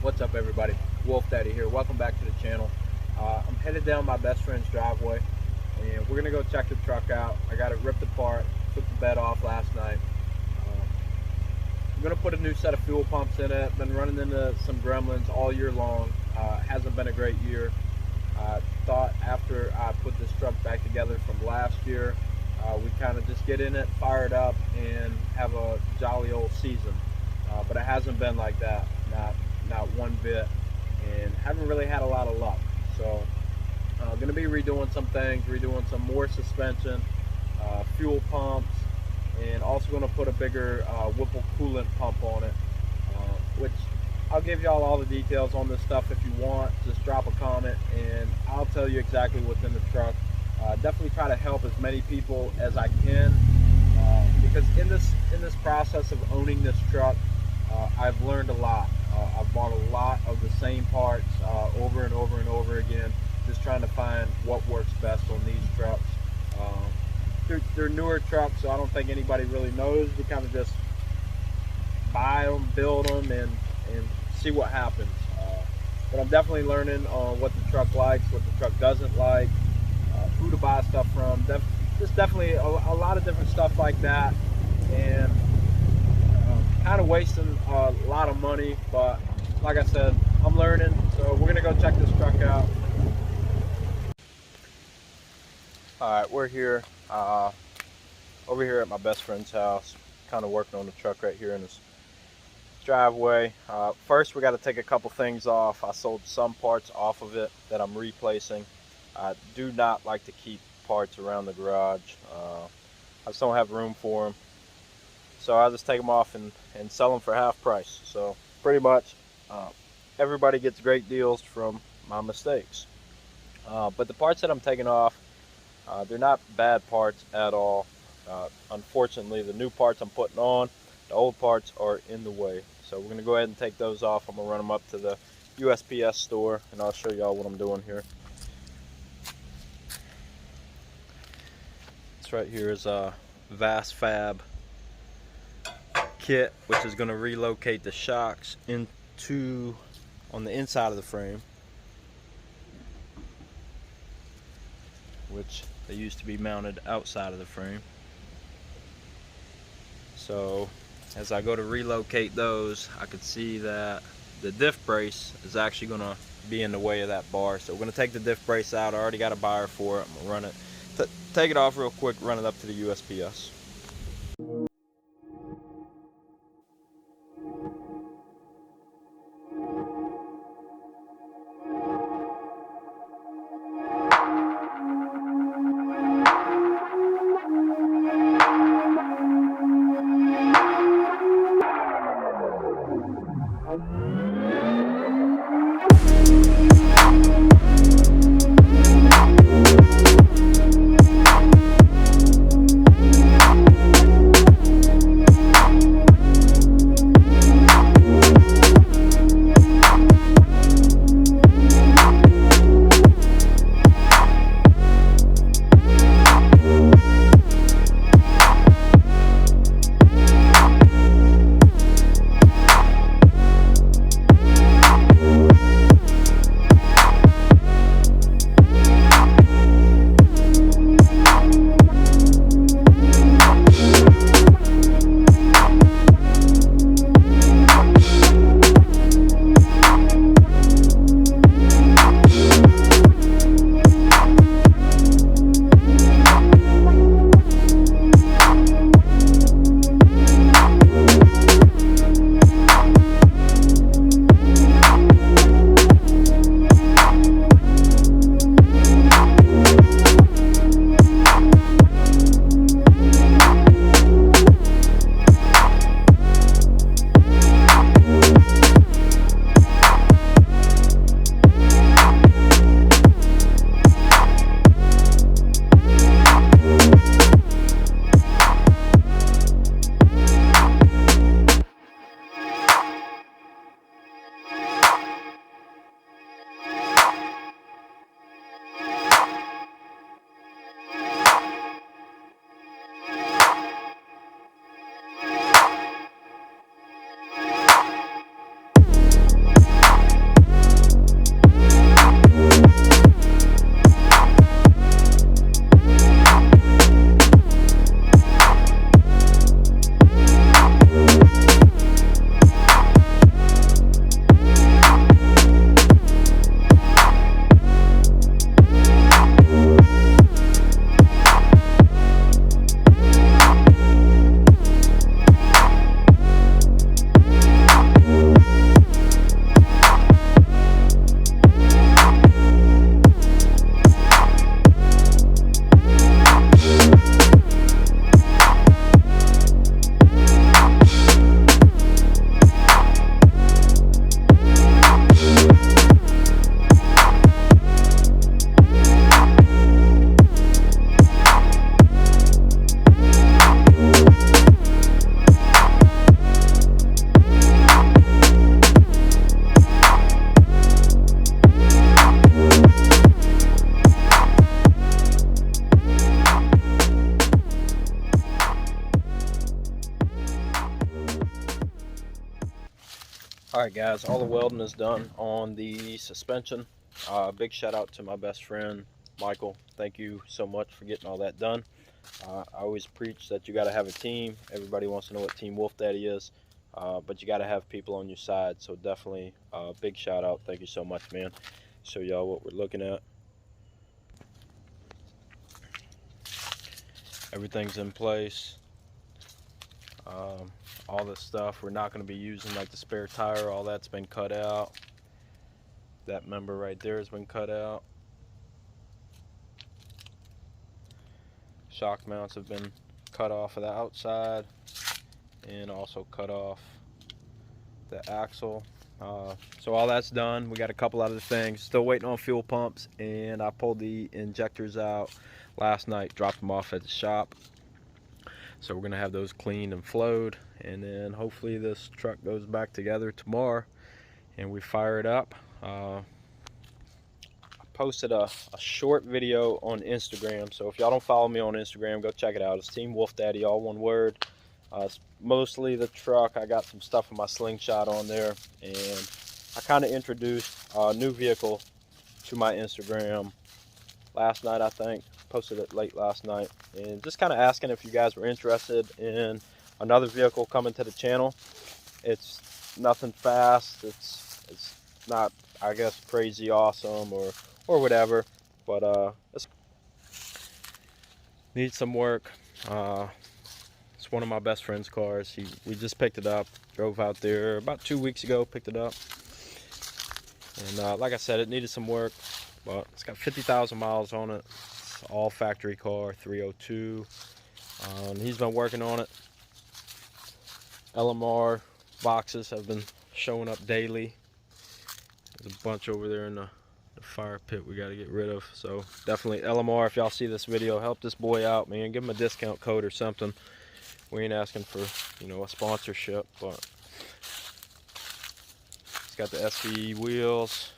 What's up, everybody? Wolf Daddy here. Welcome back to the channel. I'm headed down my best friend's driveway and we're gonna go check the truck out. I got it ripped apart, took the bed off last night. I'm gonna put a new set of fuel pumps in it. Been running into some gremlins all year long. Hasn't been a great year. Thought after I put this truck back together from last year, we kind of just get in it, fire it up, and have a jolly old season. But it hasn't been like that, not one bit, and haven't really had a lot of luck. So I'm going to be redoing some things, redoing some more suspension, fuel pumps, and also going to put a bigger Whipple coolant pump on it, which I'll give y'all all the details on this stuff. If you want, just drop a comment and I'll tell you exactly what's in the truck. Definitely try to help as many people as I can, because in this process of owning this truck, I've learned a lot. I've bought a lot of the same parts over and over and over again, just trying to find what works best on these trucks. They're newer trucks, so I don't think anybody really knows. We kind of just buy them, build them, and see what happens. But I'm definitely learning on what the truck likes, what the truck doesn't like, who to buy stuff from. Just definitely a lot of different stuff like that, and kind of wasting a lot of money. But like I said, I'm learning, so we're gonna go check this truck out. All right, we're here over here at my best friend's house, kind of working on the truck right here in his driveway. First, we got to take a couple things off. I sold some parts off of it that I'm replacing. I do not like to keep parts around the garage. I just don't have room for them, so I just take them off and sell them for half price. So pretty much everybody gets great deals from my mistakes. But the parts that I'm taking off, they're not bad parts at all. Unfortunately, the new parts I'm putting on, the old parts are in the way. So we're going to go ahead and take those off. I'm going to run them up to the USPS store, and I'll show y'all what I'm doing here. This right here is a VasFab kit, which is going to relocate the shocks on the inside of the frame, which they used to be mounted outside of the frame. So as I go to relocate those, I could see that the diff brace is actually going to be in the way of that bar. So we're going to take the diff brace out. I already got a buyer for it. I'm going to run it, take it off real quick, run it up to the USPS. Alright guys, all the welding is done on the suspension. Big shout out to my best friend Michael. Thank you so much for getting all that done. I always preach that you got to have a team. Everybody wants to know what Team Wolf Daddy is, but you got to have people on your side. So definitely big shout out. Thank you so much, man. Show y'all what we're looking at. Everything's in place. All this stuff we're not going to be using, like the spare tire, all that's been cut out. That member right there has been cut out. Shock mounts have been cut off of the outside and also cut off the axle. So all that's done. We got a couple other things. Still waiting on fuel pumps, and I pulled the injectors out last night, dropped them off at the shop. So we're gonna have those cleaned and flowed, and then hopefully this truck goes back together tomorrow and we fire it up. I posted a short video on Instagram, so if y'all don't follow me on Instagram, go check it out. It's Team Wolf Daddy, all one word. It's mostly the truck. I got some stuff in my slingshot on there, and I kind of introduced a new vehicle to my Instagram last night, I think. Posted it late last night, and just kind of asking if you guys were interested in another vehicle coming to the channel. It's nothing fast. It's not, I guess, crazy awesome or whatever, but it needs some work. It's one of my best friend's cars. We just picked it up, drove out there about 2 weeks ago, picked it up, and like I said, it needed some work, but it's got 50,000 miles on it. It's all factory car, 302. He's been working on it. LMR boxes have been showing up daily. There's a bunch over there in the fire pit we got to get rid of. So definitely LMR, if y'all see this video, help this boy out, man. Give him a discount code or something. We ain't asking for, you know, a sponsorship, but he's got the SVE wheels,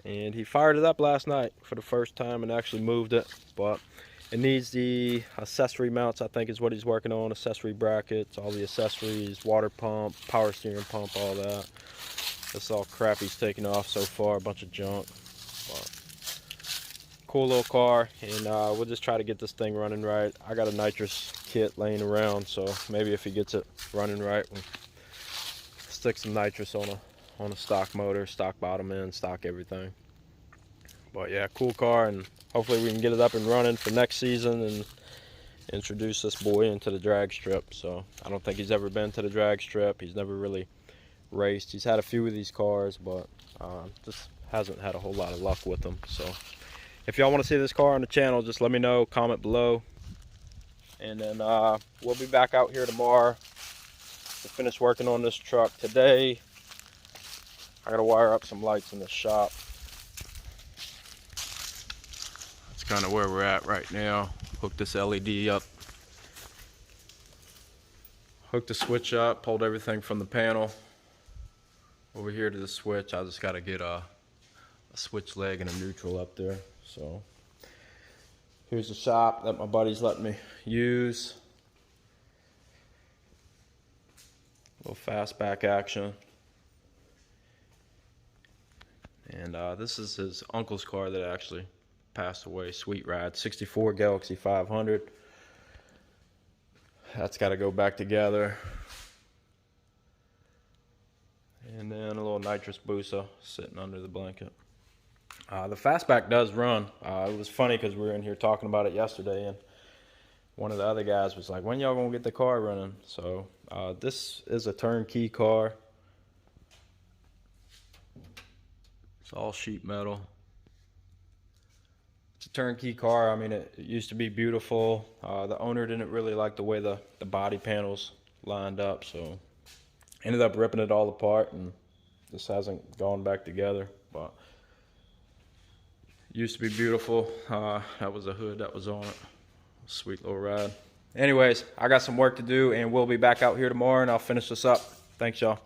and he fired it up last night for the first time and actually moved it. But it needs the accessory mounts, I think is what he's working on. Accessory brackets, all the accessories, water pump, power steering pump, all that. That's all crap he's taken off so far, a bunch of junk. But cool little car, and we'll just try to get this thing running right. I got a nitrous kit laying around, so maybe if he gets it running right, we'll stick some nitrous on a stock motor, stock bottom end, stock everything. But yeah, cool car, and hopefully we can get it up and running for next season and introduce this boy into the drag strip. So I don't think he's ever been to the drag strip. He's never really raced. He's had a few of these cars, but just hasn't had a whole lot of luck with them. So if y'all want to see this car on the channel, just let me know, comment below, and then we'll be back out here tomorrow to finish working on this truck. Today I gotta wire up some lights in the shop. That's kind of where we're at right now. Hook this LED up, hooked the switch up, pulled everything from the panel over here to the switch. I just gotta get a switch leg and a neutral up there. So here's the shop that my buddy's letting me use. A little fastback action. And this is his uncle's car that actually passed away. Sweet ride, 64 Galaxy 500. That's got to go back together. And then a little nitrous booster sitting under the blanket. The fastback does run. It was funny because we were in here talking about it yesterday, and one of the other guys was like, when y'all gonna get the car running? So this is a turnkey car. It's all sheet metal. It's a turnkey car. I mean, it used to be beautiful. The owner didn't really like the way the body panels lined up, so ended up ripping it all apart, and this hasn't gone back together. But used to be beautiful. That was a hood that was on it. Sweet little ride. Anyways, I got some work to do, and we'll be back out here tomorrow, and I'll finish this up. Thanks, y'all.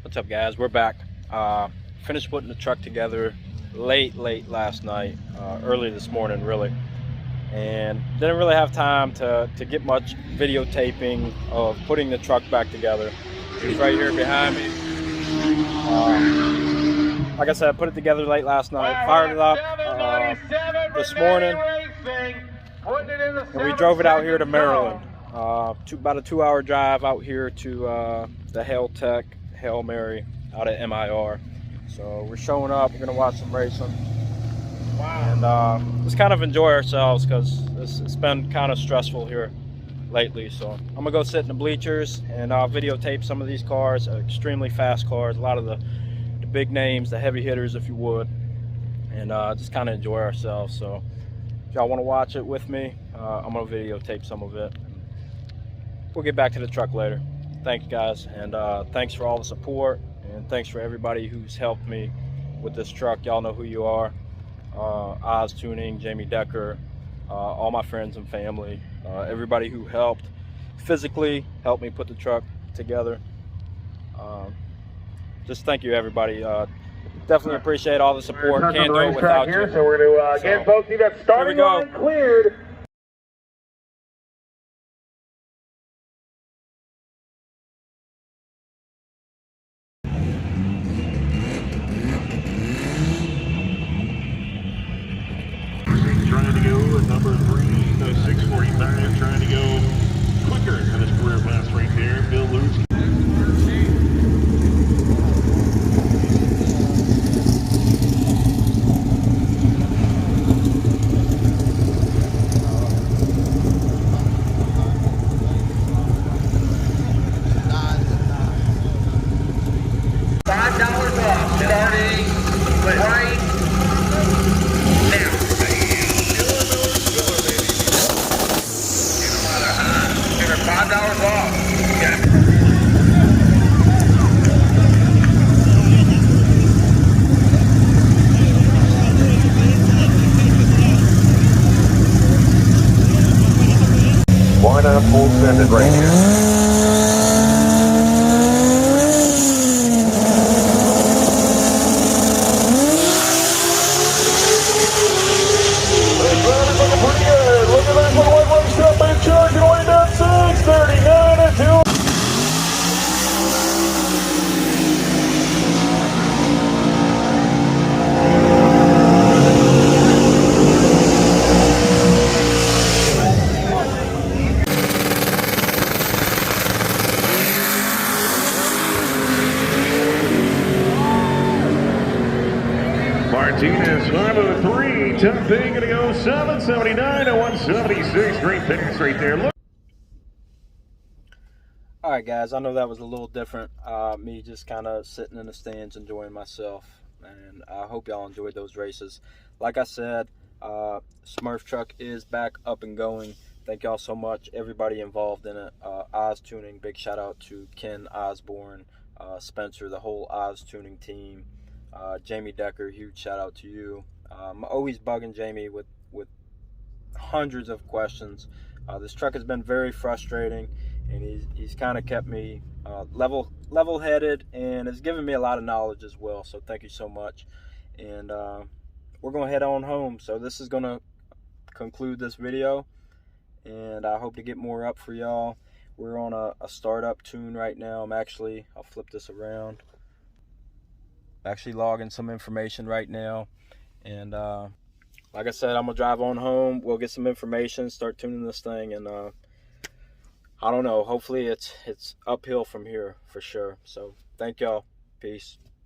What's up, guys? We're back. Finished putting the truck together late last night, early this morning really, and didn't really have time to get much videotaping of putting the truck back together. It's right here behind me. Like I said, put it together late last night, fired it up this morning, and we drove it out here to Maryland. About a 2-hour drive out here to the Hail Mary out at MIR. So we're showing up, we're gonna watch some racing. Wow. And just kind of enjoy ourselves, because it's been kind of stressful here lately. So I'm gonna go sit in the bleachers and videotape some of these cars, extremely fast cars, a lot of the big names, the heavy hitters if you would, and just kind of enjoy ourselves. So if y'all want to watch it with me, I'm gonna videotape some of it. We'll get back to the truck later. Thanks, guys, and thanks for all the support, and thanks for everybody who's helped me with this truck. Y'all know who you are. Oz Tuning, Jamie Decker, all my friends and family, everybody who helped physically help me put the truck together. Just thank you, everybody. Definitely appreciate all the support. Can't do it without you. So we're going to again, folks, you got starting line cleared. Trying to go at number 3, 645, trying to go quicker than his career best right there, Bill Lewis. $5 off, starting right now. $5 off. Yeah. Why not full send it right here? Pretty good. Look at that one step and charging way down 639 and 2. Martinez 503, top thing gonna go 779 to 176. Great pass right there. Look. All Alright guys, I know that was a little different, me just kind of sitting in the stands enjoying myself, and I hope y'all enjoyed those races. Like I said, SmurfTruck is back up and going. Thank y'all so much, everybody involved in it. Oz Tuning, big shout out to Ken Osborne, Spencer, the whole Oz Tuning team. Jamie Decker, huge shout out to you. I'm always bugging Jamie with hundreds of questions. This truck has been very frustrating, and he's kind of kept me level-headed, and has given me a lot of knowledge as well. So thank you so much. And we're gonna head on home. So this is gonna conclude this video, and I hope to get more up for y'all. We're on a startup tune right now. I'll flip this around. I'm actually logging some information right now, and like I said, I'm gonna drive on home. We'll get some information, start tuning this thing, and I don't know. Hopefully, it's uphill from here for sure. So thank y'all. Peace.